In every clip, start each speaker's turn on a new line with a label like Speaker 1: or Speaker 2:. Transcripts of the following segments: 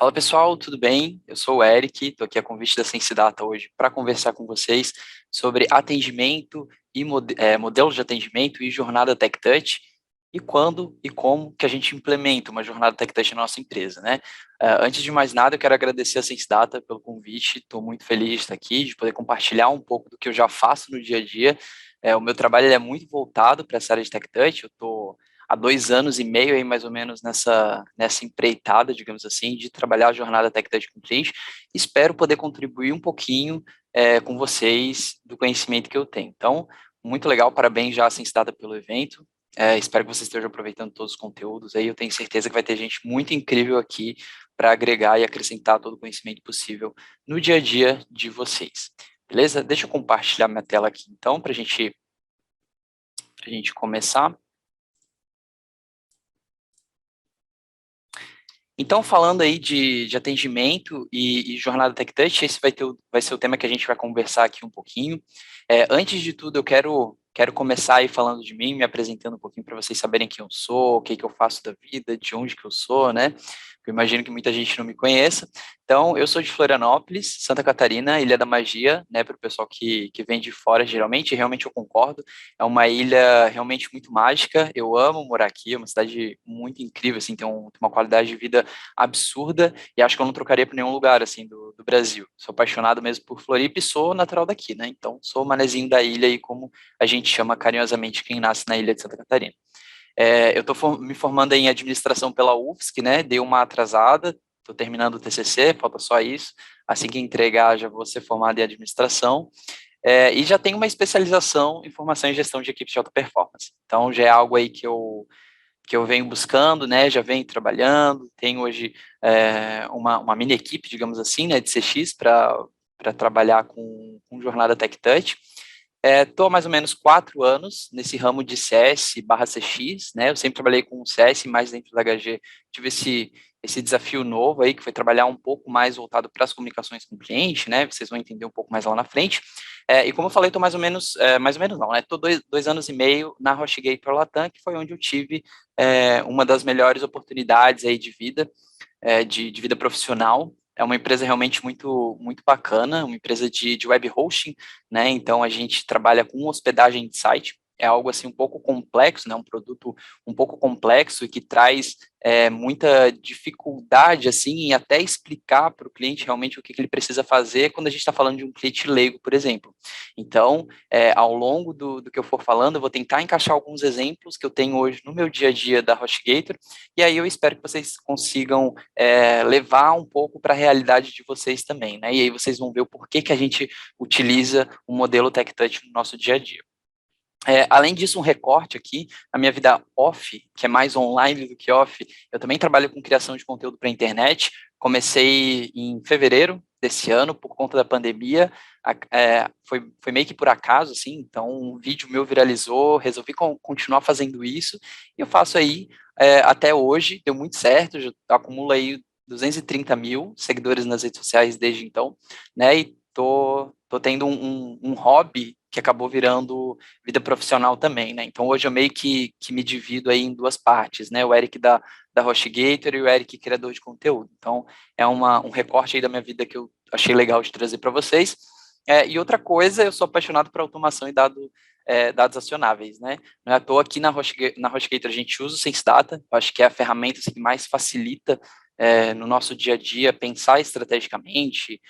Speaker 1: Fala pessoal, tudo bem? Eu sou o Eric, estou aqui a convite da Sensidata hoje para conversar com vocês sobre atendimento e modelos de atendimento e jornada Tech Touch e quando e como que a gente implementa uma jornada Tech Touch na nossa empresa, né? Antes de mais nada, eu quero agradecer a Sensidata pelo convite, estou muito feliz de estar aqui, de poder compartilhar um pouco do que eu já faço no dia a dia. O meu trabalho ele é muito voltado para essa área de Tech Touch, eu estou há 2 anos e meio aí mais ou menos nessa empreitada, digamos assim, de trabalhar a jornada Tech Touch com o cliente. Espero poder contribuir um pouquinho com vocês do conhecimento que eu tenho. Então, muito legal, parabéns já a Sensidata pelo evento. Espero que vocês estejam aproveitando todos os conteúdos aí. Eu tenho certeza que vai ter gente muito incrível aqui para agregar e acrescentar todo o conhecimento possível no dia a dia de vocês. Beleza? Deixa eu compartilhar minha tela aqui então para a gente começar. Então, falando aí de atendimento e jornada Tech Touch, esse vai ser o tema que a gente vai conversar aqui um pouquinho. Antes de tudo, eu quero começar aí falando de mim, me apresentando um pouquinho para vocês saberem quem eu sou, o que que eu faço da vida, de onde que eu sou, né? Eu imagino que muita gente não me conheça. Então, eu sou de Florianópolis, Santa Catarina, Ilha da Magia, né? Para o pessoal que vem de fora, geralmente, realmente eu concordo. É uma ilha realmente muito mágica. Eu amo morar aqui, é uma cidade muito incrível, assim, tem uma qualidade de vida absurda e acho que eu não trocaria por nenhum lugar, assim, do Brasil. Sou apaixonado mesmo por Floripa e sou natural daqui, né? Então, sou manezinho da ilha e como a gente chama carinhosamente quem nasce na ilha de Santa Catarina. Eu estou me formando em administração pela UFSC, né? Dei uma atrasada, estou terminando o TCC, falta só isso. Assim que entregar, já vou ser formado em administração. E já tenho uma especialização em formação e gestão de equipes de alta performance. Então, já é algo aí que eu venho buscando, né? Já venho trabalhando. Tenho hoje uma mini equipe, digamos assim, né? De CX para trabalhar com jornada Tech Touch. Estou há mais ou menos 4 anos nesse ramo de CS/CX, né? Eu sempre trabalhei com CS, mais dentro da HG tive esse desafio novo aí, que foi trabalhar um pouco mais voltado para as comunicações com o cliente, né? Vocês vão entender um pouco mais lá na frente. E como eu falei, estou mais ou menos não, né? Estou 2 anos e meio na HostGator Latam, que foi onde eu tive uma das melhores oportunidades aí de vida, de vida profissional. É uma empresa realmente muito, muito bacana, uma empresa de web hosting, né? Então a gente trabalha com hospedagem de site. É algo assim um pouco complexo, né? Um produto um pouco complexo e que traz muita dificuldade assim em até explicar para o cliente realmente o que ele precisa fazer quando a gente está falando de um cliente leigo, por exemplo. Então, ao longo do que eu for falando, eu vou tentar encaixar alguns exemplos que eu tenho hoje no meu dia a dia da HostGator, e aí eu espero que vocês consigam levar um pouco para a realidade de vocês também, né? E aí vocês vão ver o porquê que a gente utiliza o modelo Tech Touch no nosso dia a dia. Além disso, um recorte aqui, a minha vida off, que é mais online do que off, eu também trabalho com criação de conteúdo para a internet. Comecei em fevereiro desse ano, por conta da pandemia. Foi meio que por acaso, assim, então um vídeo meu viralizou, resolvi continuar fazendo isso, e eu faço aí até hoje, deu muito certo, já acumulo aí 230 mil seguidores nas redes sociais desde então, né, e tô tendo um hobby que acabou virando vida profissional também, né? Então hoje eu meio que me divido aí em duas partes, né? O Eric da HostGator e o Eric criador de conteúdo. Então é um recorte aí da minha vida que eu achei legal de trazer para vocês. E outra coisa, eu sou apaixonado por automação e dados acionáveis, né? Não é à toa aqui na HostGator a gente usa o SenseData, eu acho que é a ferramenta assim, que mais facilita no nosso dia a dia pensar estrategicamente,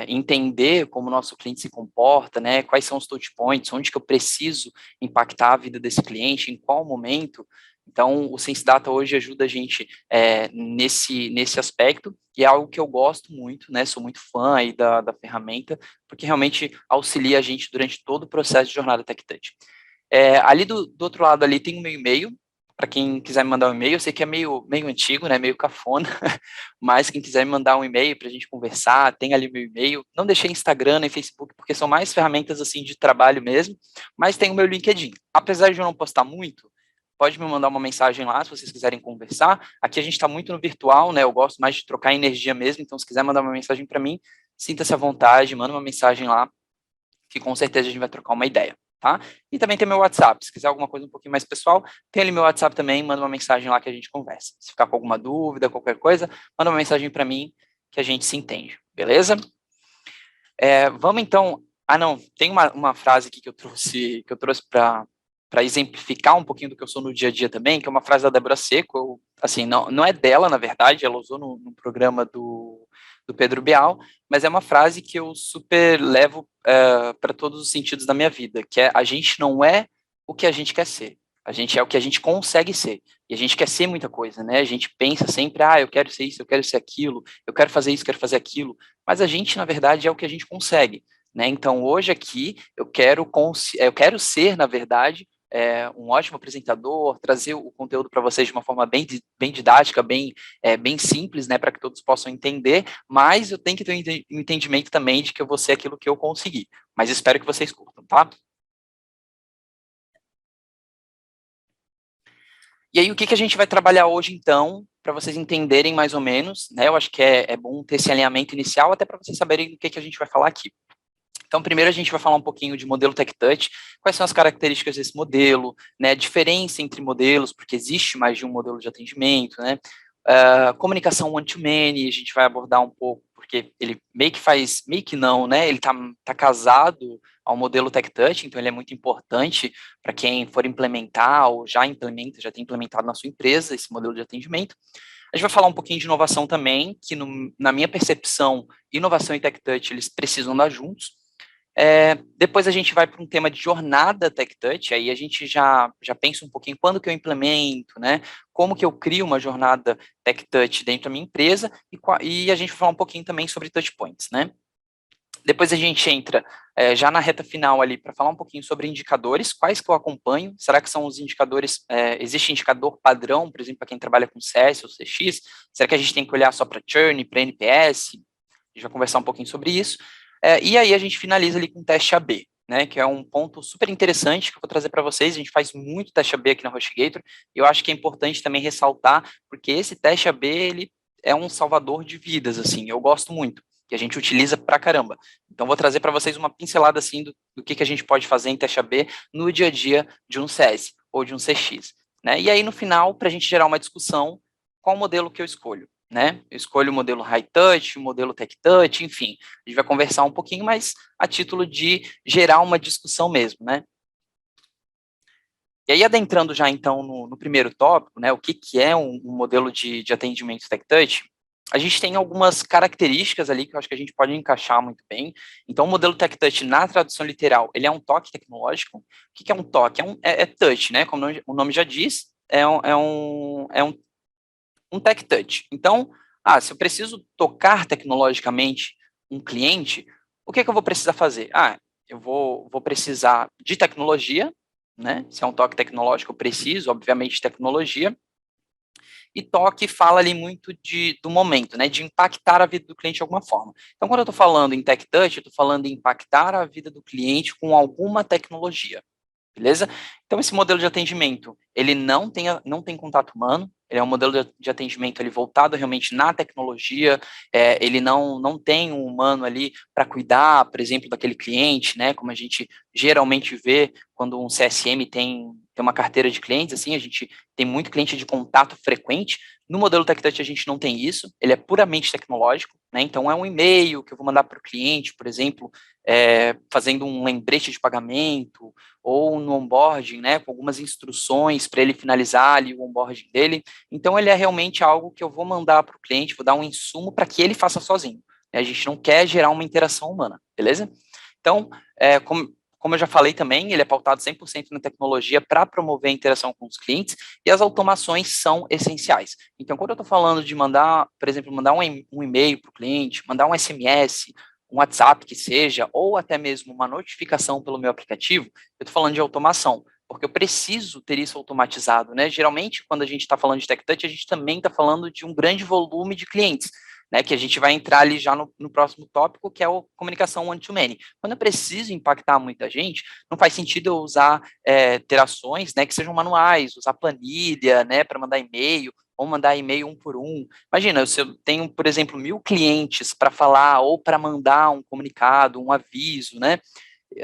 Speaker 1: entender como o nosso cliente se comporta, né? Quais são os touch points, onde que eu preciso impactar a vida desse cliente, em qual momento. Então, o SenseData hoje ajuda a gente nesse aspecto, e é algo que eu gosto muito, né? Sou muito fã aí da ferramenta, porque realmente auxilia a gente durante todo o processo de jornada Tech Touch. Ali do outro lado ali tem o meu e-mail, para quem quiser me mandar um e-mail. Eu sei que é meio antigo, né, meio cafona, mas quem quiser me mandar um e-mail para a gente conversar, tem ali meu e-mail. Não deixei Instagram nem Facebook, porque são mais ferramentas assim de trabalho mesmo, mas tem o meu LinkedIn. Apesar de eu não postar muito, pode me mandar uma mensagem lá se vocês quiserem conversar. Aqui a gente está muito no virtual, né, eu gosto mais de trocar energia mesmo, então se quiser mandar uma mensagem para mim, sinta-se à vontade, manda uma mensagem lá, que com certeza a gente vai trocar uma ideia. tá? E também tem meu WhatsApp, se quiser alguma coisa um pouquinho mais pessoal, tem ali meu WhatsApp também, manda uma mensagem lá que a gente conversa. Se ficar com alguma dúvida, qualquer coisa, manda uma mensagem para mim que a gente se entende, beleza? Vamos então. Ah, não, tem uma frase aqui que eu trouxe para exemplificar um pouquinho do que eu sou no dia a dia também, que é uma frase da Débora Seco. Assim, não é dela, na verdade, ela usou no programa do Pedro Bial, mas é uma frase que eu super levo para todos os sentidos da minha vida, que é: a gente não é o que a gente quer ser, a gente é o que a gente consegue ser. E a gente quer ser muita coisa, né? A gente pensa sempre: eu quero ser isso, eu quero ser aquilo, eu quero fazer isso, quero fazer aquilo, mas a gente, na verdade, é o que a gente consegue, né? Então, hoje aqui, eu quero ser, na verdade, um ótimo apresentador, trazer o conteúdo para vocês de uma forma bem didática, bem simples, né, para que todos possam entender, mas eu tenho que ter um entendimento também de que eu vou ser aquilo que eu conseguir. Mas espero que vocês curtam, tá? E aí, o que que a gente vai trabalhar hoje, então, para vocês entenderem mais ou menos, né? Eu acho que é bom ter esse alinhamento inicial, até para vocês saberem do que a gente vai falar aqui. Então, primeiro a gente vai falar um pouquinho de modelo Tech Touch, quais são as características desse modelo, né, a diferença entre modelos, porque existe mais de um modelo de atendimento, né, comunicação one-to-many, a gente vai abordar um pouco, porque ele meio que não, né, ele tá casado ao modelo Tech Touch, então ele é muito importante para quem for implementar ou já tem implementado na sua empresa esse modelo de atendimento. A gente vai falar um pouquinho de inovação também, que na minha percepção, inovação e Tech Touch, eles precisam andar juntos. Depois a gente vai para um tema de jornada Tech Touch, aí a gente já pensa um pouquinho quando que eu implemento, né? Como que eu crio uma jornada Tech Touch dentro da minha empresa e a gente vai falar um pouquinho também sobre touch points, né? Depois a gente entra já na reta final ali para falar um pouquinho sobre indicadores, quais que eu acompanho, será que são os indicadores, existe indicador padrão, por exemplo, para quem trabalha com CS ou CX, será que a gente tem que olhar só para churn, para NPS, a gente vai conversar um pouquinho sobre isso, e aí a gente finaliza ali com o teste AB, né, que é um ponto super interessante que eu vou trazer para vocês. A gente faz muito teste AB aqui na HostGator, e eu acho que é importante também ressaltar, porque esse teste AB, ele é um salvador de vidas, assim, eu gosto muito, que a gente utiliza pra caramba. Então, vou trazer para vocês uma pincelada, assim, do que a gente pode fazer em teste AB no dia a dia de um CS ou de um CX, né, e aí no final, para a gente gerar uma discussão, qual modelo que eu escolho, né? Eu escolho o modelo High Touch, o modelo Tech Touch, enfim, a gente vai conversar um pouquinho, mas a título de gerar uma discussão mesmo, né? E aí, adentrando já então no primeiro tópico, né, o que é um modelo de atendimento Tech Touch, a gente tem algumas características ali que eu acho que a gente pode encaixar muito bem. Então, o modelo Tech Touch, na tradução literal, ele é um toque tecnológico. O que é um toque? É touch, né? Como o nome já diz, é um tech touch. Então, se eu preciso tocar tecnologicamente um cliente, o que eu vou precisar fazer? Eu vou precisar de tecnologia, né? Se é um toque tecnológico, eu preciso, obviamente, de tecnologia. E toque fala ali muito do momento, né? De impactar a vida do cliente de alguma forma. Então, quando eu estou falando em tech touch, eu estou falando em impactar a vida do cliente com alguma tecnologia. Beleza? Então, esse modelo de atendimento, ele não tem contato humano, ele é um modelo de atendimento ali voltado realmente na tecnologia, ele não tem um humano ali para cuidar, por exemplo, daquele cliente, né? Como a gente geralmente vê quando um CSM tem uma carteira de clientes, assim, a gente tem muito cliente de contato frequente. No modelo TechTouch a gente não tem isso, ele é puramente tecnológico, né? Então é um e-mail que eu vou mandar para o cliente, por exemplo, fazendo um lembrete de pagamento, ou no onboarding, né, com algumas instruções para ele finalizar ali o onboarding dele. Então, ele é realmente algo que eu vou mandar para o cliente, vou dar um insumo para que ele faça sozinho, né? A gente não quer gerar uma interação humana, beleza? Então, como eu já falei também, ele é pautado 100% na tecnologia para promover a interação com os clientes, e as automações são essenciais. Então, quando eu estou falando de mandar, por exemplo, mandar um e-mail para o cliente, mandar um SMS, um WhatsApp que seja, ou até mesmo uma notificação pelo meu aplicativo, eu estou falando de automação, porque eu preciso ter isso automatizado, né? Geralmente, quando a gente está falando de Tech Touch, a gente também está falando de um grande volume de clientes, né? Que a gente vai entrar ali já no próximo tópico, que é a comunicação one-to-many. Quando eu preciso impactar muita gente, não faz sentido eu usar interações, né, que sejam manuais, usar planilha, né, para mandar e-mail, ou mandar e-mail um por um. Imagina, se eu tenho, por exemplo, 1.000 clientes para falar ou para mandar um comunicado, um aviso, né?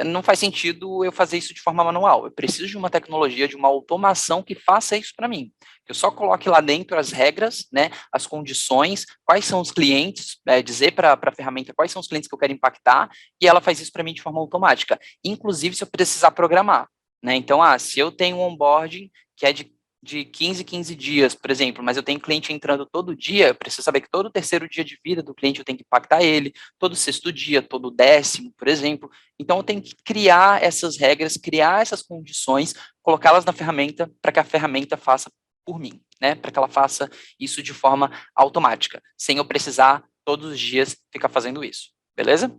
Speaker 1: não faz sentido eu fazer isso de forma manual. Eu preciso de uma tecnologia, de uma automação que faça isso para mim. Eu só coloque lá dentro as regras, né, as condições, quais são os clientes, dizer para a ferramenta quais são os clientes que eu quero impactar, e ela faz isso para mim de forma automática. Inclusive, se eu precisar programar. Né? Então, se eu tenho um onboarding que é de 15 em 15 dias, por exemplo, mas eu tenho cliente entrando todo dia, eu preciso saber que todo terceiro dia de vida do cliente eu tenho que impactar ele, todo sexto dia, todo décimo, por exemplo. Então, eu tenho que criar essas regras, criar essas condições, colocá-las na ferramenta para que a ferramenta faça por mim, né? Para que ela faça isso de forma automática, sem eu precisar todos os dias ficar fazendo isso, beleza?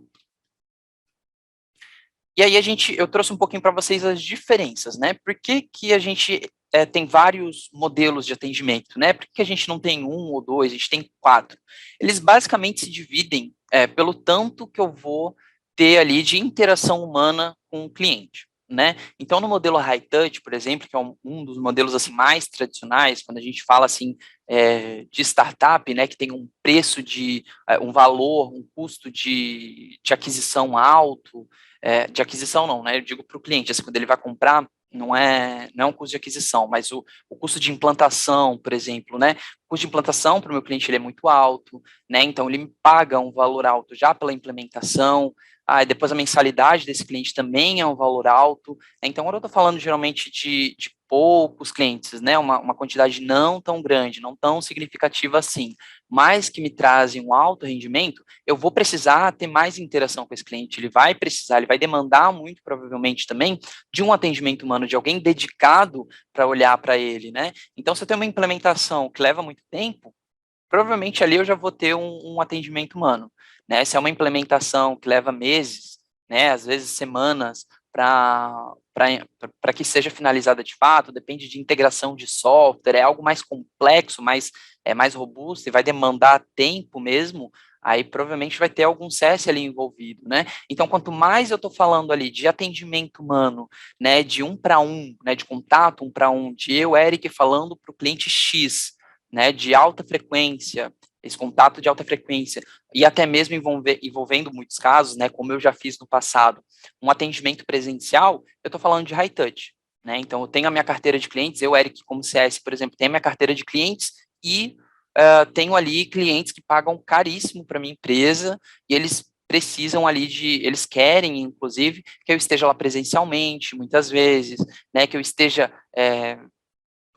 Speaker 1: E aí eu trouxe um pouquinho para vocês as diferenças, né? Por que que a gente tem vários modelos de atendimento, né? Por que a gente não tem um ou dois, a gente tem quatro? Eles basicamente se dividem pelo tanto que eu vou ter ali de interação humana com o cliente, né? Então, no modelo High Touch, por exemplo, que é um dos modelos assim mais tradicionais, quando a gente fala assim de startup, né, que tem um preço um valor, um custo de aquisição alto, de aquisição não, né? Eu digo para o cliente, assim, quando ele vai comprar, não é um custo de aquisição, mas o custo de implantação, por exemplo, né? O custo de implantação para o meu cliente ele é muito alto, né? Então ele me paga um valor alto já pela implementação. E depois a mensalidade desse cliente também é um valor alto. Então, quando eu estou falando geralmente de poucos clientes, né? Uma quantidade não tão grande, não tão significativa assim, mas que me trazem um alto rendimento, eu vou precisar ter mais interação com esse cliente, ele vai demandar muito provavelmente também de um atendimento humano, de alguém dedicado para olhar para ele, né? Então, se eu tenho uma implementação que leva muito tempo, provavelmente ali eu já vou ter um atendimento humano, né? Se é uma implementação que leva meses, né, às vezes semanas, para que seja finalizada de fato, depende de integração de software, é algo mais complexo, mais robusto e vai demandar tempo mesmo, aí provavelmente vai ter algum CS ali envolvido, né? Então, quanto mais eu estou falando ali de atendimento humano, né, de um para um, né, de contato um para um, de eu, Eric, falando para o cliente X, né, de alta frequência, esse contato de alta frequência, e até mesmo envolvendo muitos casos, né, como eu já fiz no passado, um atendimento presencial, eu estou falando de high touch, né, então eu tenho a minha carteira de clientes, eu, Eric, como CS, por exemplo, tenho a minha carteira de clientes e tenho ali clientes que pagam caríssimo para minha empresa, e eles precisam ali eles querem, inclusive, que eu esteja lá presencialmente, muitas vezes, né, que eu esteja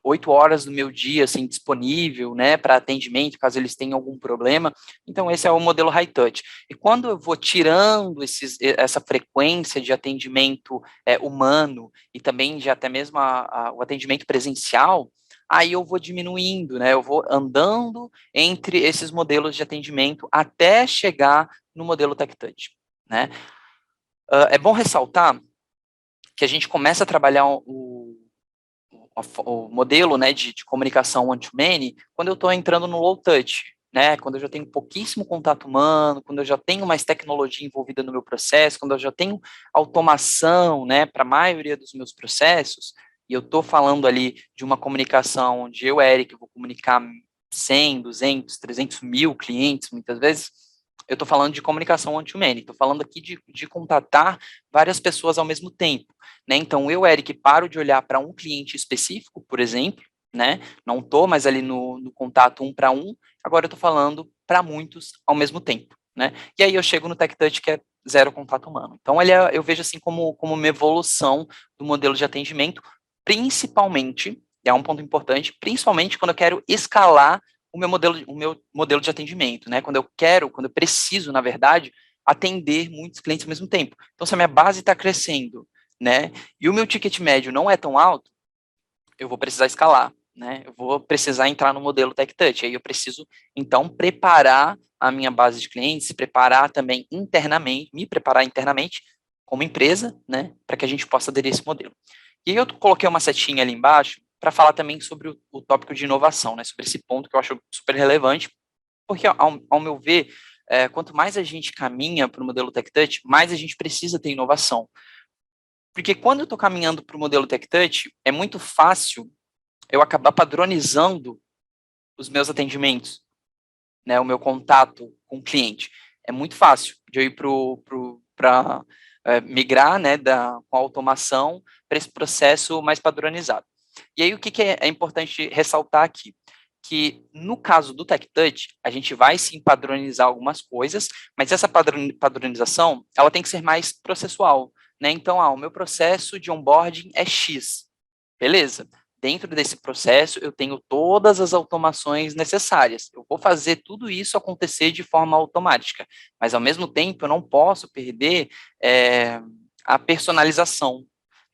Speaker 1: 8 horas do meu dia, assim, disponível, né, para atendimento, caso eles tenham algum problema. Então, esse é o modelo high touch. E quando eu vou tirando essa frequência de atendimento humano e também de até mesmo o atendimento presencial, aí eu vou diminuindo, né, eu vou andando entre esses modelos de atendimento até chegar no modelo tech touch, né. É bom ressaltar que a gente começa a trabalhar o modelo, né, de comunicação one-to-many quando eu estou entrando no low touch, né, quando eu já tenho pouquíssimo contato humano, quando eu já tenho mais tecnologia envolvida no meu processo, quando eu já tenho automação, né, para a maioria dos meus processos, e eu estou falando ali de uma comunicação onde eu, Eric, vou comunicar 100, 200, 300 mil clientes, muitas vezes, eu estou falando de comunicação one-to-many, estou falando aqui de contatar várias pessoas ao mesmo tempo, né? Então, eu, Eric, paro de olhar para um cliente específico, por exemplo, né? Não estou mais ali no contato um para um, agora eu estou falando para muitos ao mesmo tempo, né? E aí eu chego no Tech Touch, que é zero contato humano. Então, eu vejo assim como uma evolução do modelo de atendimento, principalmente, e é um ponto importante, principalmente quando eu quero escalar o meu modelo de atendimento, né? Quando eu preciso, na verdade, atender muitos clientes ao mesmo tempo. Então, se a minha base está crescendo, né, e o meu ticket médio não é tão alto, eu vou precisar escalar, né? Eu vou precisar entrar no modelo Tech Touch. Aí eu preciso, então, preparar a minha base de clientes, preparar também internamente, me preparar internamente como empresa, né, para que a gente possa aderir a esse modelo. E aí eu coloquei uma setinha ali embaixo para falar também sobre o tópico de inovação, né, sobre esse ponto que eu acho super relevante, porque, ao meu ver, quanto mais a gente caminha para o modelo Tech Touch, mais a gente precisa ter inovação. Porque quando eu estou caminhando para o modelo Tech Touch, é muito fácil eu acabar padronizando os meus atendimentos, né, o meu contato com o cliente. É muito fácil de eu ir para migrar, né, com a automação para esse processo mais padronizado. E aí, o que é importante ressaltar aqui? Que no caso do TechTouch, a gente vai sim padronizar algumas coisas, mas essa padronização, ela tem que ser mais processual, né? Então, o meu processo de onboarding é X, beleza? Dentro desse processo, eu tenho todas as automações necessárias. Eu vou fazer tudo isso acontecer de forma automática, mas ao mesmo tempo eu não posso perder a personalização,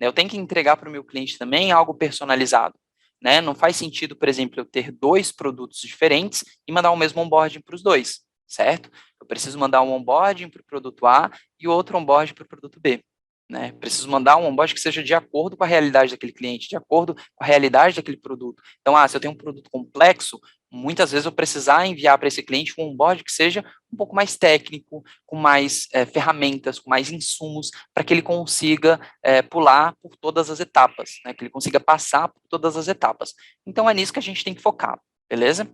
Speaker 1: né? Eu tenho que entregar para o meu cliente também algo personalizado, né? Não faz sentido, por exemplo, eu ter dois produtos diferentes e mandar o mesmo onboarding para os dois, certo? Eu preciso mandar um onboarding para o produto A e outro onboarding para o produto B. Né? Preciso mandar um onboarding que seja de acordo com a realidade daquele cliente, de acordo com a realidade daquele produto. Então, se eu tenho um produto complexo, muitas vezes eu precisar enviar para esse cliente um onboarding que seja um pouco mais técnico, com mais ferramentas, com mais insumos, para que ele consiga pular por todas as etapas, né? Que ele consiga passar por todas as etapas. Então, é nisso que a gente tem que focar, beleza?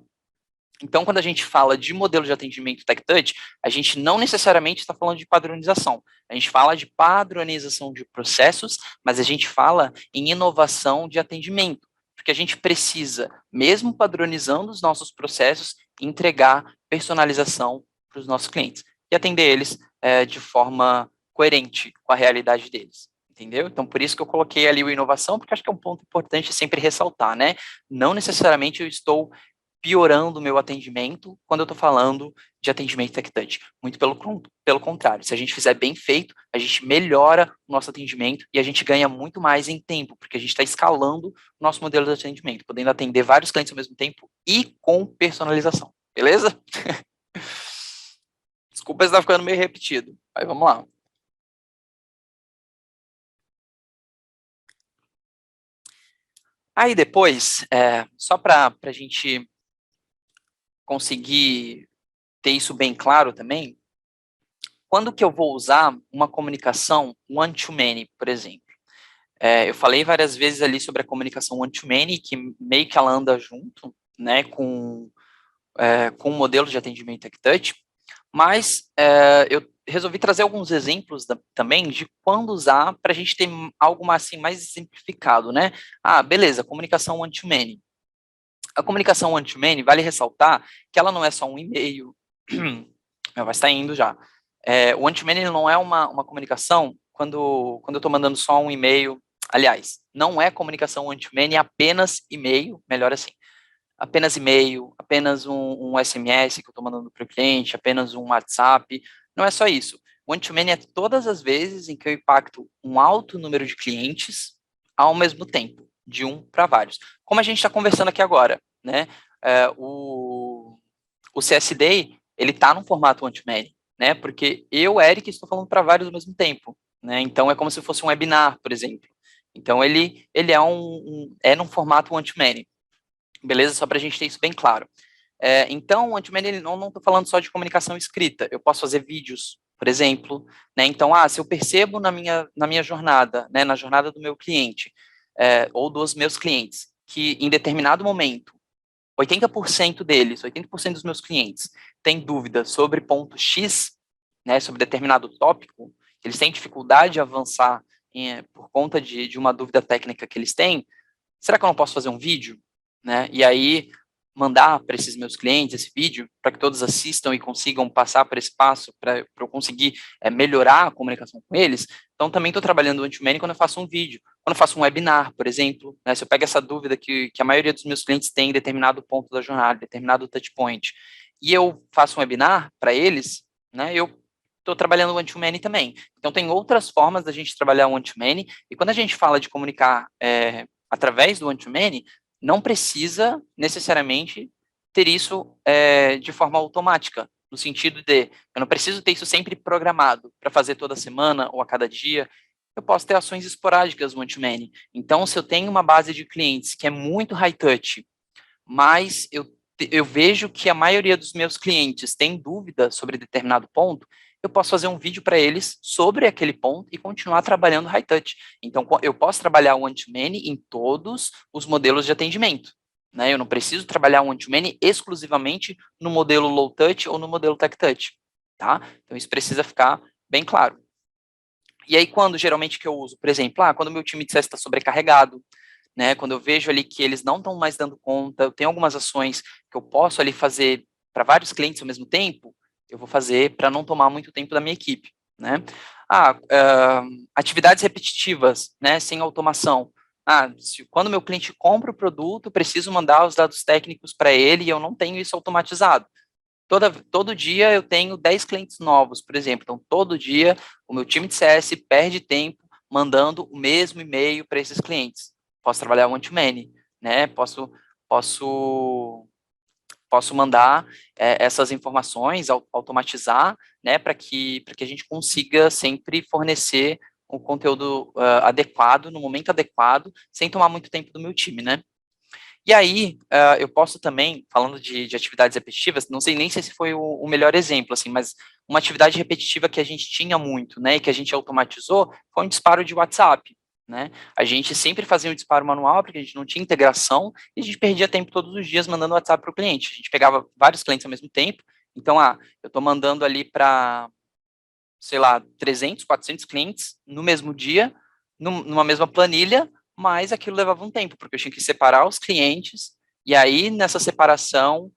Speaker 1: Então, quando a gente fala de modelo de atendimento TechTouch, a gente não necessariamente está falando de padronização. A gente fala de padronização de processos, mas a gente fala em inovação de atendimento, porque a gente precisa, mesmo padronizando os nossos processos, entregar personalização para os nossos clientes e atender eles de forma coerente com a realidade deles. Entendeu? Então, por isso que eu coloquei ali o inovação, porque acho que é um ponto importante sempre ressaltar, né? Não necessariamente eu estou piorando o meu atendimento quando eu estou falando de atendimento TechTouch. Muito pelo contrário, se a gente fizer bem feito, a gente melhora o nosso atendimento e a gente ganha muito mais em tempo, porque a gente está escalando o nosso modelo de atendimento, podendo atender vários clientes ao mesmo tempo e com personalização. Beleza? Desculpa se está ficando meio repetido, mas vamos lá. Aí depois, só para a gente conseguir ter isso bem claro também, quando que eu vou usar uma comunicação one-to-many, por exemplo? Eu falei várias vezes ali sobre a comunicação one-to-many, que meio que ela anda junto, né, com o modelo de atendimento TechTouch, mas eu resolvi trazer alguns exemplos também de quando usar para a gente ter algo assim mais exemplificado, né? Beleza, comunicação one-to-many. A comunicação one-to-many, vale ressaltar que ela não é só um e-mail, vai estar indo já. O one-to-many não é uma comunicação quando eu estou mandando só um e-mail. Aliás, não é comunicação one-to-many, é apenas e-mail, melhor assim. Apenas e-mail, apenas um SMS que eu estou mandando para o cliente, apenas um WhatsApp. Não é só isso. One-to-many é todas as vezes em que eu impacto um alto número de clientes ao mesmo tempo, de um para vários. Como a gente está conversando aqui agora, né? O CSD, ele está no formato one-to-many, né? Porque eu, Eric, estou falando para vários ao mesmo tempo, né? Então é como se fosse um webinar, por exemplo. Então ele é num formato one-to-many, beleza? Só para a gente ter isso bem claro. Então, o anti-many, não estou falando só de comunicação escrita, eu posso fazer vídeos, por exemplo, né? Então, se eu percebo na minha jornada, né, na jornada do meu cliente, ou dos meus clientes, que em determinado momento 80% deles, 80% dos meus clientes têm dúvida sobre ponto X, né, sobre determinado tópico, eles têm dificuldade de avançar por conta de uma dúvida técnica que eles têm. Será que eu não posso fazer um vídeo? Né? E aí mandar para esses meus clientes esse vídeo, para que todos assistam e consigam passar por esse passo, para eu conseguir melhorar a comunicação com eles. Então, também estou trabalhando o Anti-Many quando eu faço um vídeo, quando eu faço um webinar, por exemplo, né? Se eu pego essa dúvida que a maioria dos meus clientes tem em determinado ponto da jornada, determinado touch point, e eu faço um webinar para eles, né? Eu estou trabalhando o Anti-Many também. Então, tem outras formas da gente trabalhar o Anti-Many, e quando a gente fala de comunicar através do one-to-many, não precisa necessariamente ter isso de forma automática, no sentido de eu não preciso ter isso sempre programado para fazer toda semana ou a cada dia. Eu posso ter ações esporádicas no one-to-many. Então, se eu tenho uma base de clientes que é muito high touch, mas eu vejo que a maioria dos meus clientes tem dúvida sobre determinado ponto, eu posso fazer um vídeo para eles sobre aquele ponto e continuar trabalhando high touch. Então, eu posso trabalhar o one-to-many em todos os modelos de atendimento. Né? Eu não preciso trabalhar o one-to-many exclusivamente no modelo low touch ou no modelo tech touch. Tá? Então, isso precisa ficar bem claro. E aí, quando geralmente que eu uso, por exemplo, quando o meu time de CS está sobrecarregado, né, quando eu vejo ali que eles não estão mais dando conta, eu tenho algumas ações que eu posso ali fazer para vários clientes ao mesmo tempo, eu vou fazer para não tomar muito tempo da minha equipe, né? Atividades repetitivas, né, sem automação. Quando meu cliente compra o produto, eu preciso mandar os dados técnicos para ele e eu não tenho isso automatizado. Todo dia eu tenho 10 clientes novos, por exemplo. Então, todo dia o meu time de CS perde tempo mandando o mesmo e-mail para esses clientes. Posso trabalhar one-to-many, né? Posso, posso mandar essas informações, automatizar, né? Para que a gente consiga sempre fornecer um conteúdo adequado, no momento adequado, sem tomar muito tempo do meu time, né? E aí, eu posso também, falando de atividades repetitivas, não sei nem se esse foi o melhor exemplo, assim, mas uma atividade repetitiva que a gente tinha muito, né, e que a gente automatizou, foi um disparo de WhatsApp, né? A gente sempre fazia um disparo manual, porque a gente não tinha integração, e a gente perdia tempo todos os dias mandando WhatsApp para o cliente. A gente pegava vários clientes ao mesmo tempo, então, eu estou mandando ali para, sei lá, 300, 400 clientes no mesmo dia, numa mesma planilha, mas aquilo levava um tempo, porque eu tinha que separar os clientes, e aí nessa separação,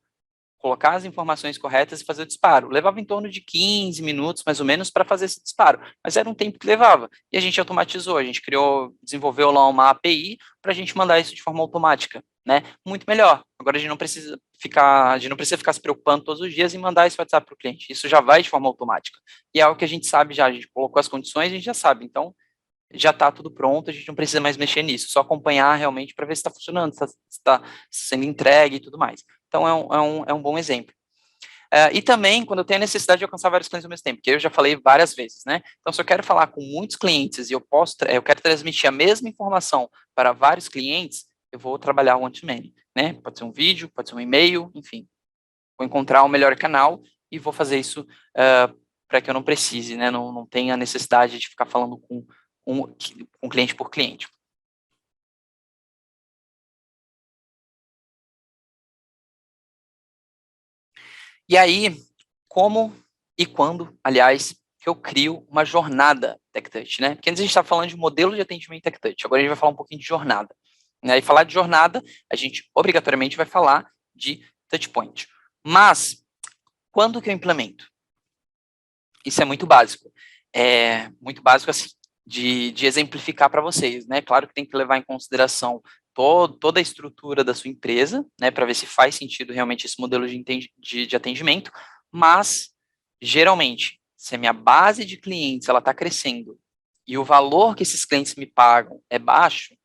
Speaker 1: colocar as informações corretas e fazer o disparo. Levava em torno de 15 minutos, mais ou menos, para fazer esse disparo, mas era um tempo que levava, e a gente automatizou, a gente desenvolveu lá uma API para a gente mandar isso de forma automática, né? Muito melhor. Agora a gente não precisa ficar se preocupando todos os dias em mandar esse WhatsApp para o cliente. Isso já vai de forma automática. E é algo que a gente sabe já, a gente colocou as condições, a gente já sabe. Então, já está tudo pronto, a gente não precisa mais mexer nisso, só acompanhar realmente para ver se está funcionando, se está sendo entregue e tudo mais. Então, é um bom exemplo. E também, quando eu tenho a necessidade de alcançar vários clientes ao mesmo tempo, que eu já falei várias vezes, né? Então, se eu quero falar com muitos clientes e eu quero transmitir a mesma informação para vários clientes, eu vou trabalhar o one-to-many, né? Pode ser um vídeo, pode ser um e-mail, enfim. Vou encontrar o melhor canal e vou fazer isso para que eu não precise, né? Não tenha a necessidade de ficar falando com cliente por cliente. E aí, como e quando, aliás, que eu crio uma jornada TechTouch, né? Porque antes a gente estava falando de modelo de atendimento TechTouch, agora a gente vai falar um pouquinho de jornada. Né? E falar de jornada, a gente obrigatoriamente vai falar de touchpoint. Mas, quando que eu implemento? Isso é muito básico. É muito básico, assim, de exemplificar para vocês, né? Claro que tem que levar em consideração toda a estrutura da sua empresa, né? Para ver se faz sentido realmente esse modelo de atendimento, mas, geralmente, se a minha base de clientes ela está crescendo e o valor que esses clientes me pagam é baixo,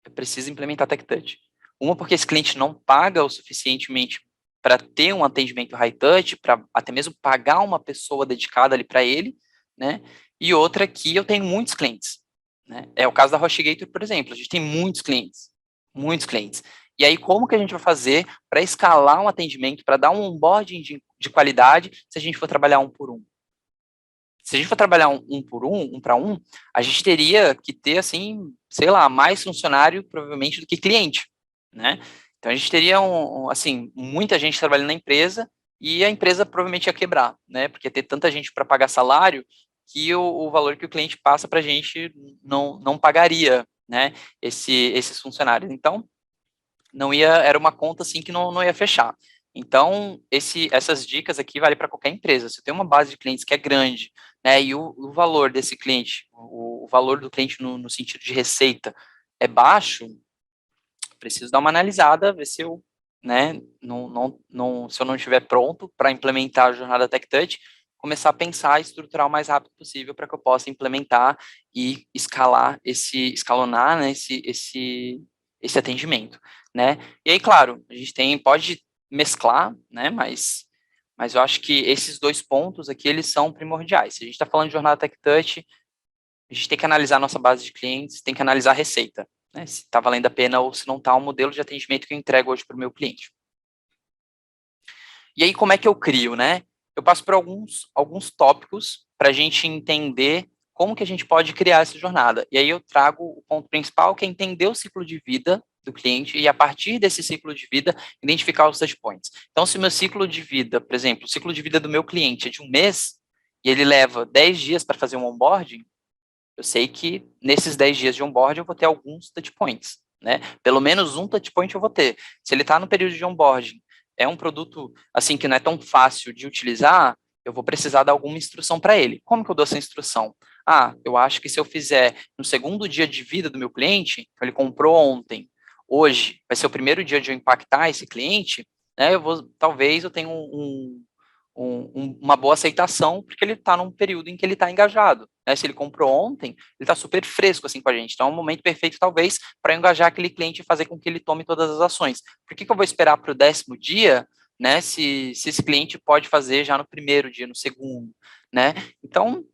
Speaker 1: eu preciso implementar TechTouch. Uma, porque esse cliente não paga o suficientemente para ter um atendimento high touch, para até mesmo pagar uma pessoa dedicada ali para ele, né? E outra que eu tenho muitos clientes, né? É o caso da HostGator, por exemplo. A gente tem muitos clientes, muitos clientes. E aí, como que a gente vai fazer para escalar um atendimento, para dar um onboarding de qualidade, se a gente for trabalhar um por um? Se a gente for trabalhar um por um para um, a gente teria que ter, assim, sei lá, mais funcionário, provavelmente, do que cliente, né? Então, a gente teria, assim, muita gente trabalhando na empresa e a empresa provavelmente ia quebrar, né? Porque ia ter tanta gente para pagar salário que o valor que o cliente passa para a gente não pagaria, né? Esses funcionários. Então, não ia, era uma conta assim que não ia fechar. Então, essas dicas aqui vale para qualquer empresa. Se tem uma base de clientes que é grande, né, e o valor desse cliente, o valor do cliente no sentido de receita é baixo, preciso dar uma analisada, ver se eu, né, se eu não estiver pronto para implementar a jornada TechTouch, começar a pensar e estruturar o mais rápido possível para que eu possa implementar e escalonar, né, esse atendimento, né? E aí, claro, a gente pode mesclar, né, mas eu acho que esses dois pontos aqui, eles são primordiais. Se a gente está falando de jornada TechTouch, a gente tem que analisar a nossa base de clientes, tem que analisar a receita, né? Se está valendo a pena ou se não está o modelo de atendimento que eu entrego hoje para o meu cliente. E aí, como é que eu crio, né? Eu passo por alguns tópicos para a gente entender como que a gente pode criar essa jornada. E aí eu trago o ponto principal, que é entender o ciclo de vida do cliente e, a partir desse ciclo de vida, identificar os touch points. Então, se o meu ciclo de vida, por exemplo, o ciclo de vida do meu cliente é de um mês, e ele leva 10 dias para fazer um onboarding, eu sei que nesses 10 dias de onboard eu vou ter alguns touch points, né? Pelo menos um touch point eu vou ter. Se ele está no período de onboarding, é um produto assim que não é tão fácil de utilizar, eu vou precisar dar alguma instrução para ele. Como que eu dou essa instrução? Ah, eu acho que se eu fizer no segundo dia de vida do meu cliente, ele comprou ontem, hoje vai ser o primeiro dia de eu impactar esse cliente, né? Talvez eu tenha uma boa aceitação, porque ele está num período em que ele está engajado. Né? Se ele comprou ontem, ele está super fresco assim com a gente. Então é um momento perfeito, talvez, para engajar aquele cliente e fazer com que ele tome todas as ações. Por que eu vou esperar para o 10º dia, né? Se esse cliente pode fazer já no primeiro dia, no segundo, né? Então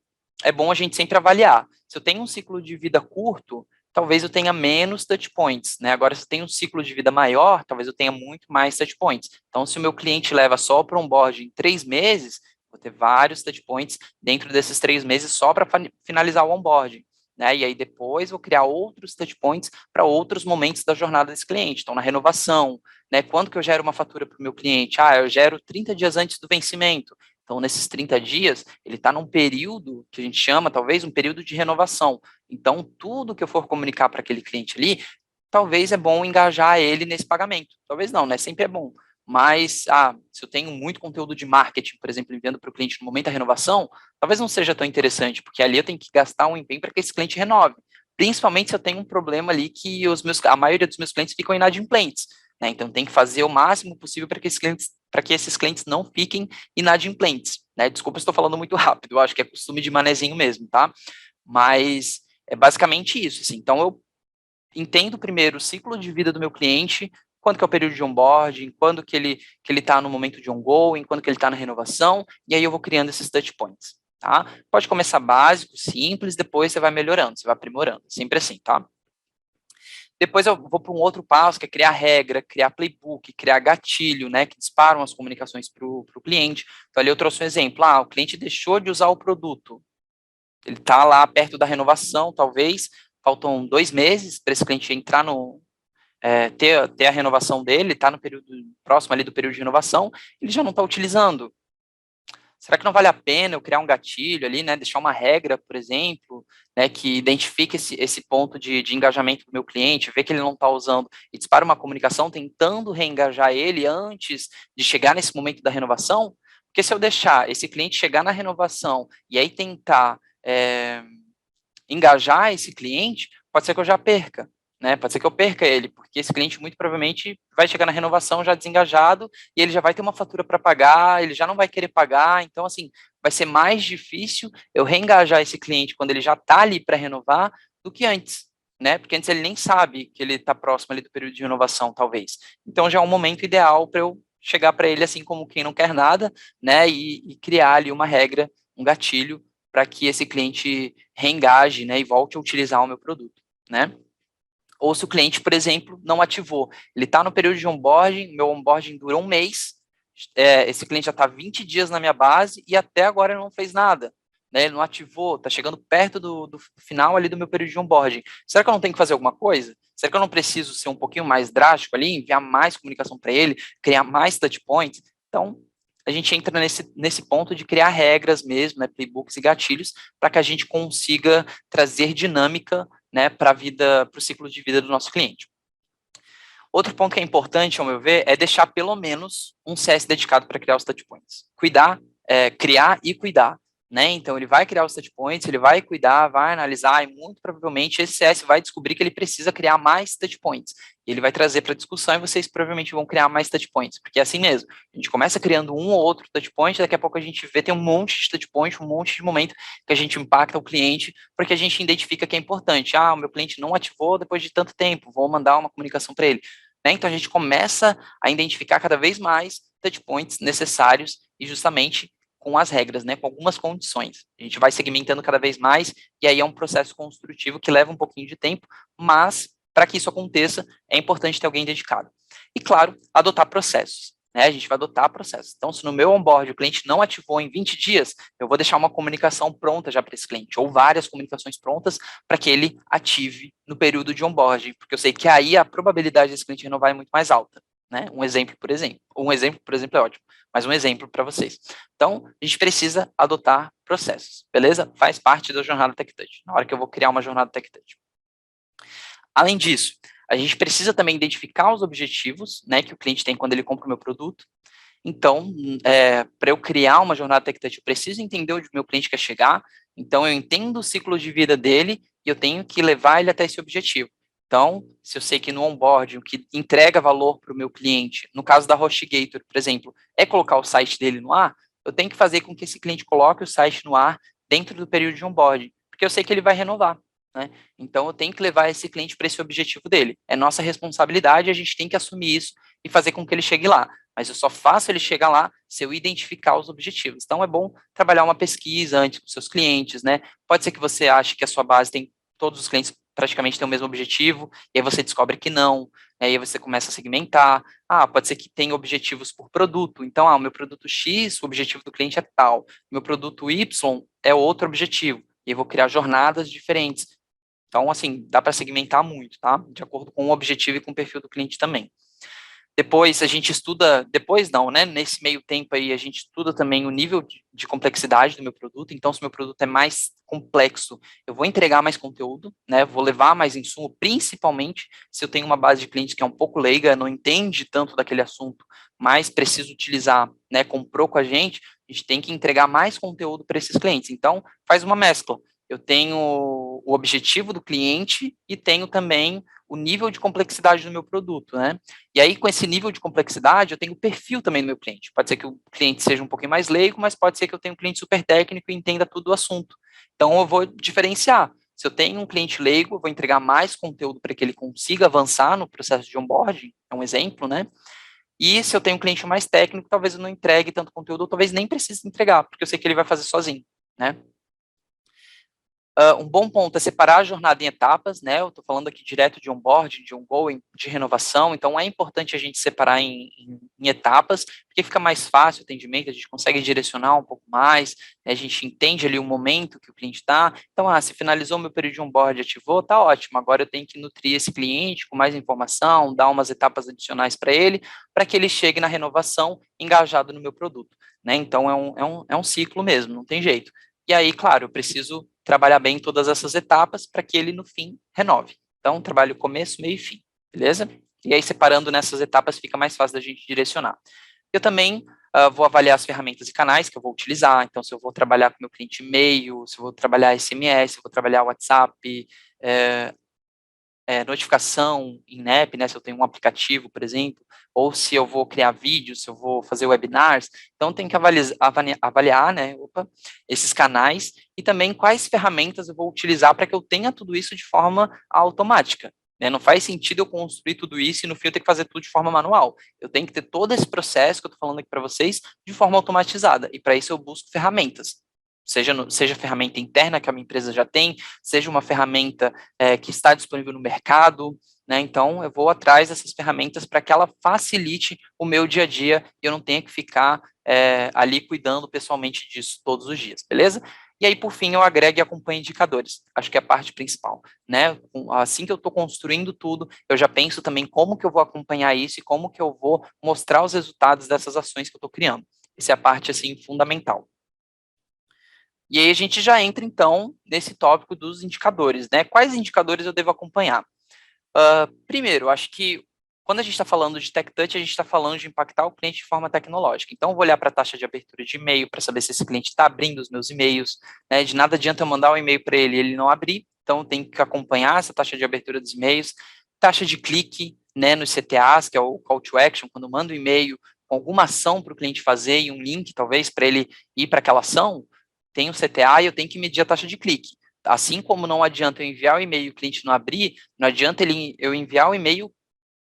Speaker 1: é bom a gente sempre avaliar. Se eu tenho um ciclo de vida curto, talvez eu tenha menos touch points, né? Agora, se eu tenho um ciclo de vida maior, talvez eu tenha muito mais touch points. Então, se o meu cliente leva só para um onboard em 3 meses, vou ter vários touch points dentro desses 3 meses só para finalizar o onboarding. Né? E aí depois vou criar outros touch points para outros momentos da jornada desse cliente. Então, na renovação, né? Quando que eu gero uma fatura para o meu cliente? Ah, eu gero 30 dias antes do vencimento. Então, nesses 30 dias, ele está num período que a gente chama, talvez, um período de renovação. Então, tudo que eu for comunicar para aquele cliente ali, talvez é bom engajar ele nesse pagamento. Talvez não, né? Sempre é bom. Mas, se eu tenho muito conteúdo de marketing, por exemplo, enviando para o cliente no momento da renovação, talvez não seja tão interessante, porque ali eu tenho que gastar um empenho para que esse cliente renove. Principalmente se eu tenho um problema ali que a maioria dos meus clientes ficam inadimplentes. Né? Então, tem que fazer o máximo possível para que esses clientes não fiquem inadimplentes. Né? Desculpa se estou falando muito rápido, eu acho que é costume de manezinho mesmo, tá? Mas é basicamente isso. Assim. Então, eu entendo primeiro o ciclo de vida do meu cliente, quando que é o período de onboarding, quando que ele está no momento de ongoing, quando que ele está na renovação, e aí eu vou criando esses touch points. Tá? Pode começar básico, simples, depois você vai melhorando, você vai aprimorando, sempre assim, tá? Depois eu vou para um outro passo, que é criar regra, criar playbook, criar gatilho, né, que disparam as comunicações para o cliente. Então, ali eu trouxe um exemplo. O cliente deixou de usar o produto. Ele está lá perto da renovação, talvez. Faltam 2 meses para esse cliente entrar ter a renovação dele, está no período próximo ali do período de renovação, ele já não está utilizando. Será que não vale a pena eu criar um gatilho ali, né, deixar uma regra, por exemplo, né, que identifique esse ponto de engajamento do meu cliente, ver que ele não está usando e dispara uma comunicação tentando reengajar ele antes de chegar nesse momento da renovação? Porque se eu deixar esse cliente chegar na renovação e aí tentar engajar esse cliente, pode ser que eu já perca. Né? Pode ser que eu perca ele, porque esse cliente muito provavelmente vai chegar na renovação já desengajado e ele já vai ter uma fatura para pagar, ele já não vai querer pagar, então assim, vai ser mais difícil eu reengajar esse cliente quando ele já está ali para renovar do que antes, né? Porque antes ele nem sabe que ele está próximo ali do período de renovação, talvez. Então já é um momento ideal para eu chegar para ele assim como quem não quer nada, né? E criar ali uma regra, um gatilho para que esse cliente reengaje, né, e volte a utilizar o meu produto, né? Ou se o cliente, por exemplo, não ativou, ele está no período de onboarding, meu onboarding durou um mês, esse cliente já está 20 dias na minha base e até agora ele não fez nada, né? Ele não ativou, está chegando perto do final ali do meu período de onboarding. Será que eu não tenho que fazer alguma coisa? Será que eu não preciso ser um pouquinho mais drástico ali, enviar mais comunicação para ele, criar mais touch points? Então, a gente entra nesse ponto de criar regras mesmo, né, playbooks e gatilhos, para que a gente consiga trazer dinâmica, né, para o ciclo de vida do nosso cliente. Outro ponto que é importante, ao meu ver, é deixar pelo menos um CS dedicado para criar os touchpoints. Criar e cuidar. Né? Então, ele vai criar os touchpoints, ele vai cuidar, vai analisar, e muito provavelmente esse CS vai descobrir que ele precisa criar mais touchpoints. E ele vai trazer para a discussão e vocês provavelmente vão criar mais touchpoints, porque é assim mesmo. A gente começa criando um ou outro touchpoint, daqui a pouco a gente vê, tem um monte de touchpoint, um monte de momento que a gente impacta o cliente, porque a gente identifica que é importante. O meu cliente não ativou depois de tanto tempo, vou mandar uma comunicação para ele. Né? Então, a gente começa a identificar cada vez mais touchpoints necessários e justamente com as regras, né, com algumas condições. A gente vai segmentando cada vez mais e aí é um processo construtivo que leva um pouquinho de tempo, mas para que isso aconteça, é importante ter alguém dedicado. E, claro, adotar processos. Né? A gente vai adotar processos. Então, se no meu onboard o cliente não ativou em 20 dias, eu vou deixar uma comunicação pronta já para esse cliente, ou várias comunicações prontas para que ele ative no período de onboarding, porque eu sei que aí a probabilidade desse cliente renovar é muito mais alta. né? Um exemplo, por exemplo. Um exemplo, por exemplo, é ótimo, mas um exemplo para vocês. Então, a gente precisa adotar processos, beleza? Faz parte da jornada TechTouch, na hora que eu vou criar uma jornada TechTouch. Além disso, a gente precisa também identificar os objetivos, né, que o cliente tem quando ele compra o meu produto. Então, para eu criar uma jornada TechTouch, eu preciso entender onde o meu cliente quer chegar. Então, eu entendo o ciclo de vida dele e eu tenho que levar ele até esse objetivo. Então, se eu sei que no onboarding, o que entrega valor para o meu cliente, no caso da HostGator, por exemplo, é colocar o site dele no ar, eu tenho que fazer com que esse cliente coloque o site no ar dentro do período de onboarding, porque eu sei que ele vai renovar, né? Então, eu tenho que levar esse cliente para esse objetivo dele. É nossa responsabilidade, a gente tem que assumir isso e fazer com que ele chegue lá. Mas eu só faço ele chegar lá se eu identificar os objetivos. Então, é bom trabalhar uma pesquisa antes com seus clientes, né? Pode ser que você ache que a sua base tem, todos os clientes praticamente têm o mesmo objetivo, e aí você descobre que não, e aí você começa a segmentar. Pode ser que tenha objetivos por produto. Então, o meu produto X, o objetivo do cliente é tal. O meu produto Y é outro objetivo. E eu vou criar jornadas diferentes. Então, assim, dá para segmentar muito, tá? De acordo com o objetivo e com o perfil do cliente também. Depois a gente estuda, depois não, né? Nesse meio tempo aí a gente estuda também o nível de complexidade do meu produto. Então, se o meu produto é mais complexo, eu vou entregar mais conteúdo, né? Vou levar mais insumo, principalmente se eu tenho uma base de clientes que é um pouco leiga, não entende tanto daquele assunto, mas precisa utilizar, né? Comprou com a gente tem que entregar mais conteúdo para esses clientes. Então, faz uma mescla. Eu tenho o objetivo do cliente e tenho também o nível de complexidade do meu produto, né? E aí, com esse nível de complexidade, eu tenho o perfil também do meu cliente. Pode ser que o cliente seja um pouquinho mais leigo, mas pode ser que eu tenha um cliente super técnico e entenda tudo do assunto. Então, eu vou diferenciar. Se eu tenho um cliente leigo, eu vou entregar mais conteúdo para que ele consiga avançar no processo de onboarding, é um exemplo, né? E se eu tenho um cliente mais técnico, talvez eu não entregue tanto conteúdo, ou talvez nem precise entregar, porque eu sei que ele vai fazer sozinho, né? Um bom ponto é separar a jornada em etapas, né? Eu estou falando aqui direto de onboarding, de ongoing, de renovação, então é importante a gente separar em etapas, porque fica mais fácil o atendimento, a gente consegue direcionar um pouco mais, né? A gente entende ali o momento que o cliente está. Então, se finalizou meu período de onboarding, ativou, tá ótimo. Agora eu tenho que nutrir esse cliente com mais informação, dar umas etapas adicionais para que ele chegue na renovação engajado no meu produto, né? Então é um ciclo mesmo, não tem jeito. E aí, claro, eu preciso trabalhar bem todas essas etapas para que ele, no fim, renove. Então, trabalho começo, meio e fim, beleza? E aí, separando nessas etapas, fica mais fácil da gente direcionar. Eu também vou avaliar as ferramentas e canais que eu vou utilizar. Então, se eu vou trabalhar com meu cliente e-mail, se eu vou trabalhar SMS, se eu vou trabalhar WhatsApp, notificação em app, né, se eu tenho um aplicativo, por exemplo, ou se eu vou criar vídeos, se eu vou fazer webinars, então tem que avaliar, né, esses canais e também quais ferramentas eu vou utilizar para que eu tenha tudo isso de forma automática. Né? Não faz sentido eu construir tudo isso e no fim eu ter que fazer tudo de forma manual. Eu tenho que ter todo esse processo que eu estou falando aqui para vocês de forma automatizada e para isso eu busco ferramentas. Seja ferramenta interna que a minha empresa já tem, seja uma ferramenta que está disponível no mercado, né? Então, eu vou atrás dessas ferramentas para que ela facilite o meu dia a dia e eu não tenha que ficar ali cuidando pessoalmente disso todos os dias, beleza? E aí, por fim, eu agrego e acompanho indicadores. Acho que é a parte principal, né? Assim que eu estou construindo tudo, eu já penso também como que eu vou acompanhar isso e como que eu vou mostrar os resultados dessas ações que eu estou criando. Essa é a parte, assim, fundamental. E aí a gente já entra, então, nesse tópico dos indicadores, né? Quais indicadores eu devo acompanhar? Primeiro, acho que quando a gente está falando de Tech Touch, a gente está falando de impactar o cliente de forma tecnológica. Então, eu vou olhar para a taxa de abertura de e-mail para saber se esse cliente está abrindo os meus e-mails. Né? De nada adianta eu mandar um e-mail para ele e ele não abrir. Então, eu tenho que acompanhar essa taxa de abertura dos e-mails. Taxa de clique, né, nos CTAs, que é o Call to Action, quando eu mando um e-mail com alguma ação para o cliente fazer e um link, talvez, para ele ir para aquela ação, tem um CTA e eu tenho que medir a taxa de clique. Assim como não adianta eu enviar o e-mail e o cliente não abrir, não adianta eu enviar o e-mail,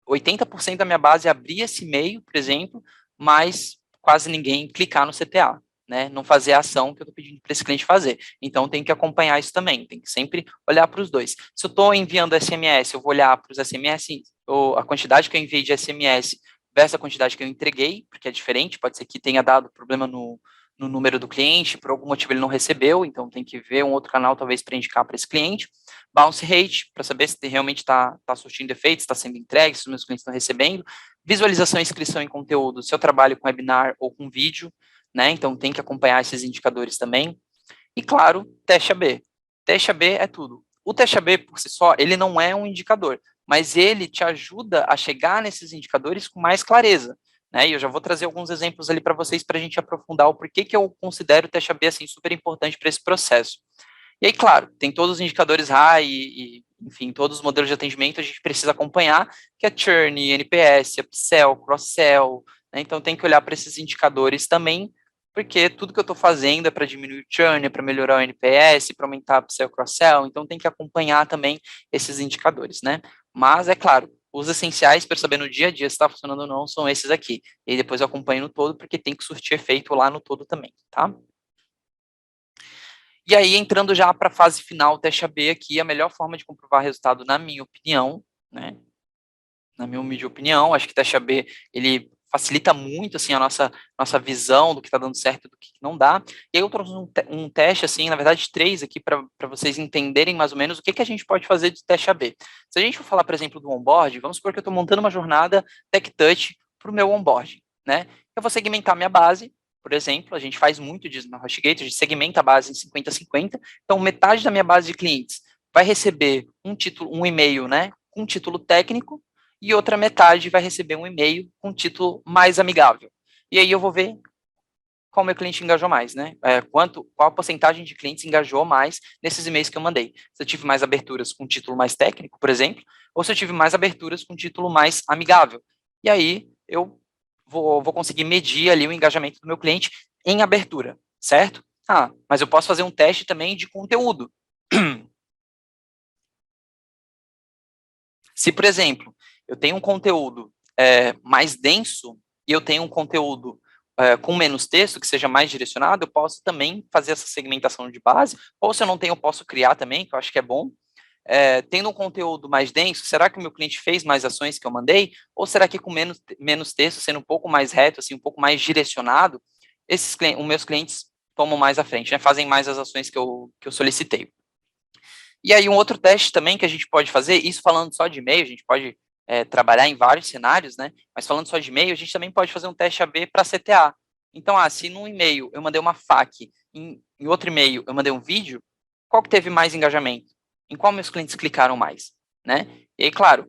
Speaker 1: 80% da minha base abrir esse e-mail, por exemplo, mas quase ninguém clicar no CTA, né? Não fazer a ação que eu estou pedindo para esse cliente fazer. Então, tem que acompanhar isso também, tem que sempre olhar para os dois. Se eu estou enviando SMS, eu vou olhar para os SMS, ou a quantidade que eu enviei de SMS versus a quantidade que eu entreguei, porque é diferente, pode ser que tenha dado problema no número do cliente, por algum motivo ele não recebeu, então tem que ver um outro canal talvez para indicar para esse cliente. Bounce rate, para saber se realmente está surtindo efeito, está sendo entregue, se os meus clientes estão recebendo. Visualização e inscrição em conteúdo, se eu trabalho com webinar ou com vídeo, né? Então tem que acompanhar esses indicadores também. E claro, teste AB. Teste AB é tudo. O teste AB por si só, ele não é um indicador, mas ele te ajuda a chegar nesses indicadores com mais clareza, né? E eu já vou trazer alguns exemplos ali para vocês para a gente aprofundar o porquê que eu considero o teste AB assim super importante para esse processo. E aí, claro, tem todos os indicadores RAI enfim, todos os modelos de atendimento a gente precisa acompanhar, que é churn, NPS, upsell, cross-sell, né? Então tem que olhar para esses indicadores também, porque tudo que eu estou fazendo é para diminuir o churn, é para melhorar o NPS, para aumentar o upsell, cross-sell, então tem que acompanhar também esses indicadores, né? Mas, é claro, os essenciais para saber no dia a dia se está funcionando ou não são esses aqui. E aí depois eu acompanho no todo, porque tem que surtir efeito lá no todo também, tá? E aí, entrando já para a fase final, o teste AB aqui, a melhor forma de comprovar resultado, na minha opinião, né? Na minha humilde opinião, acho que o teste AB, ele facilita muito, assim, a nossa visão do que está dando certo e do que não dá. E aí eu trouxe um teste, assim, na verdade, 3 aqui, para vocês entenderem mais ou menos o que a gente pode fazer de teste AB. Se a gente for falar, por exemplo, do onboard, vamos supor que eu estou montando uma jornada TechTouch para o meu onboard, né? Eu vou segmentar minha base, por exemplo, a gente faz muito disso na HostGator, a gente segmenta a base em 50-50, então metade da minha base de clientes vai receber um e-mail, né, com um título técnico, e outra metade vai receber um e-mail com um título mais amigável. E aí eu vou ver qual meu cliente engajou mais, né? Qual a porcentagem de clientes engajou mais nesses e-mails que eu mandei. Se eu tive mais aberturas com título mais técnico, por exemplo, ou se eu tive mais aberturas com título mais amigável. E aí eu vou conseguir medir ali o engajamento do meu cliente em abertura, certo? Ah, mas eu posso fazer um teste também de conteúdo. Se, por exemplo, eu tenho um conteúdo mais denso e eu tenho um conteúdo com menos texto, que seja mais direcionado, eu posso também fazer essa segmentação de base, ou se eu não tenho, eu posso criar também, que eu acho que é bom. Tendo um conteúdo mais denso, será que o meu cliente fez mais ações que eu mandei? Ou será que com menos texto, sendo um pouco mais reto, assim, um pouco mais direcionado, os meus clientes tomam mais à frente, né, fazem mais as ações que eu solicitei? E aí, um outro teste também que a gente pode fazer, isso falando só de e-mail, a gente pode trabalhar em vários cenários, né? Mas falando só de e-mail, a gente também pode fazer um teste AB para CTA. Então, se num e-mail eu mandei uma FAQ, em outro e-mail eu mandei um vídeo, qual que teve mais engajamento? Em qual meus clientes clicaram mais? Né? E aí, claro,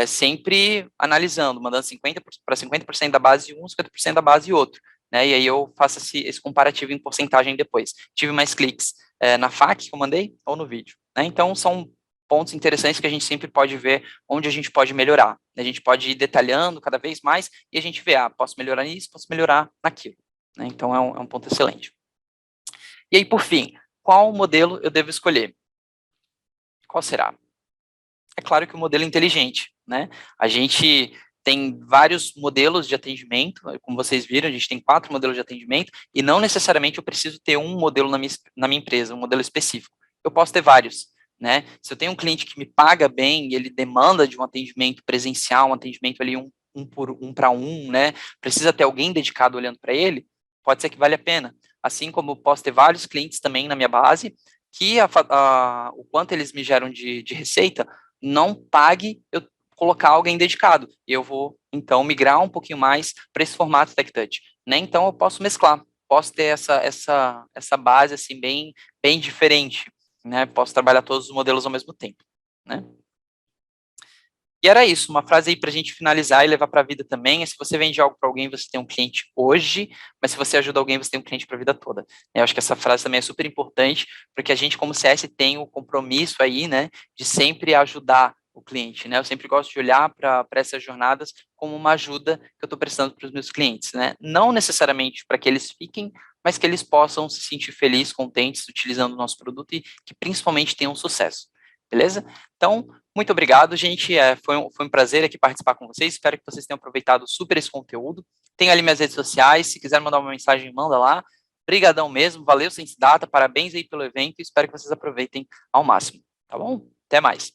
Speaker 1: sempre analisando, mandando 50 para 50% da base um, 50% da base outro. Né? E aí eu faço esse comparativo em porcentagem depois. Tive mais cliques na FAQ que eu mandei ou no vídeo. Né? Então, são pontos interessantes que a gente sempre pode ver onde a gente pode melhorar. A gente pode ir detalhando cada vez mais e a gente vê, posso melhorar nisso, posso melhorar naquilo. Né? Então, é um ponto excelente. E aí, por fim, qual modelo eu devo escolher? Qual será? É claro que o modelo é inteligente, né? A gente tem vários modelos de atendimento, como vocês viram, a gente tem 4 modelos de atendimento, e não necessariamente eu preciso ter um modelo na minha empresa, um modelo específico. Eu posso ter vários, né? Se eu tenho um cliente que me paga bem e ele demanda de um atendimento presencial, um atendimento ali um para um, né? Precisa ter alguém dedicado olhando para ele, pode ser que vale a pena. Assim como eu posso ter vários clientes também na minha base, que o quanto eles me geram de receita não pague eu colocar alguém dedicado. Eu vou, então, migrar um pouquinho mais para esse formato TechTouch. Né? Então, eu posso mesclar, posso ter essa base assim, bem diferente. Né? Posso trabalhar todos os modelos ao mesmo tempo. Né? E era isso, uma frase aí para a gente finalizar e levar para a vida também, é se você vende algo para alguém, você tem um cliente hoje, mas se você ajuda alguém, você tem um cliente para a vida toda. Eu acho que essa frase também é super importante, porque a gente, como CS, tem o compromisso aí, né, de sempre ajudar o cliente, né? Eu sempre gosto de olhar para essas jornadas como uma ajuda que eu estou prestando para os meus clientes, né? Não necessariamente para que eles fiquem, mas que eles possam se sentir felizes, contentes, utilizando o nosso produto e que principalmente tenham sucesso. Beleza? Então, muito obrigado, gente. Foi um prazer aqui participar com vocês. Espero que vocês tenham aproveitado super esse conteúdo. Tem ali minhas redes sociais. Se quiser mandar uma mensagem, manda lá. Brigadão mesmo. Valeu, Sense Data. Parabéns aí pelo evento. Espero que vocês aproveitem ao máximo. Tá bom? Até mais.